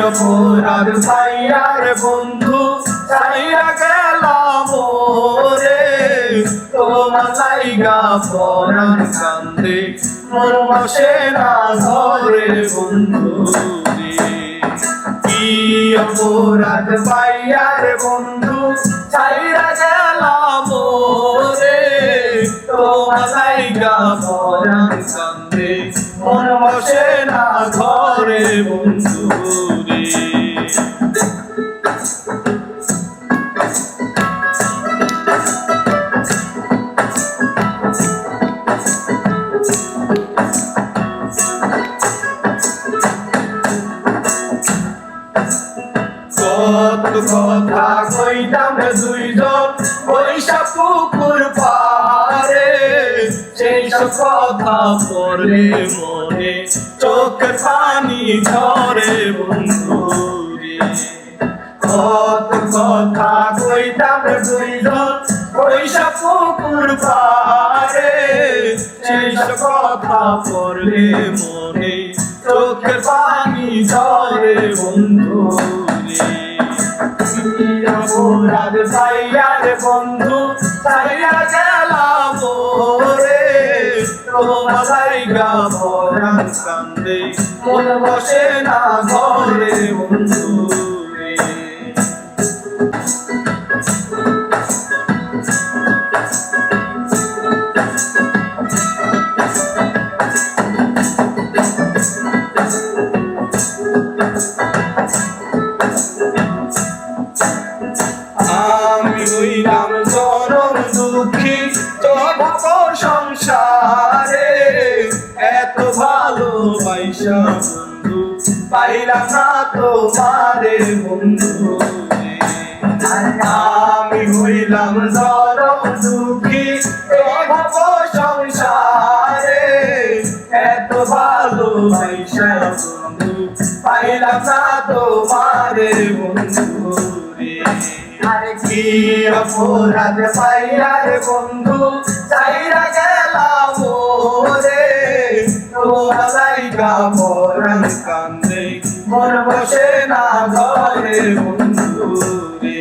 অপরাধ ভাইয়ার বন্ধু ছাইরা গেলাম রে, তোমার লাইগা পরাণ কান্দে মন বসে না ঘরে বন্ধু রে। কি অপরাধ ভাইয়ার বন্ধু ছাইরা গেলাম রে, তোমার লাইগা পরাণ কান্দে মন বসে না ঘরে বন্ধু রে। কত কথা কইতাম দুইজন বৈশা পুকুর পারে, সেই সব কথা পড়লে মনে চোখের পানি ঝরে বন্ধু রে। কত কথা কইতাম দুইজন বৈশা পুকুর পারে, সেই সব কথা পড়লে মনে চোখের পানি ঝরে বন্ধু রে। অপরাধ ভাইয়ার বন্ধু ছাইরা গেলাম রে, তোমার লাইগা পরাণ কান্দে মন বসে না ঘরে বন্ধু রে। আমি হইলাম চরম দুঃখী জগৎ সংসারে, এত ভালোবাসা বন্ধু পাইলাম না তোমারে বন্ধু রে। আমি হইলাম চরম দুঃখী জগৎ সংসারে, এত ভালোবাসা বন্ধু পাইলাম না তোমারে বন্ধু রে। কি অপরাধ ভাইয়ার বন্ধু ছাইরা গেলাম রে, তোমার লাইগা পরাণ কান্দে মন বসে না ঘরে বন্ধু রে।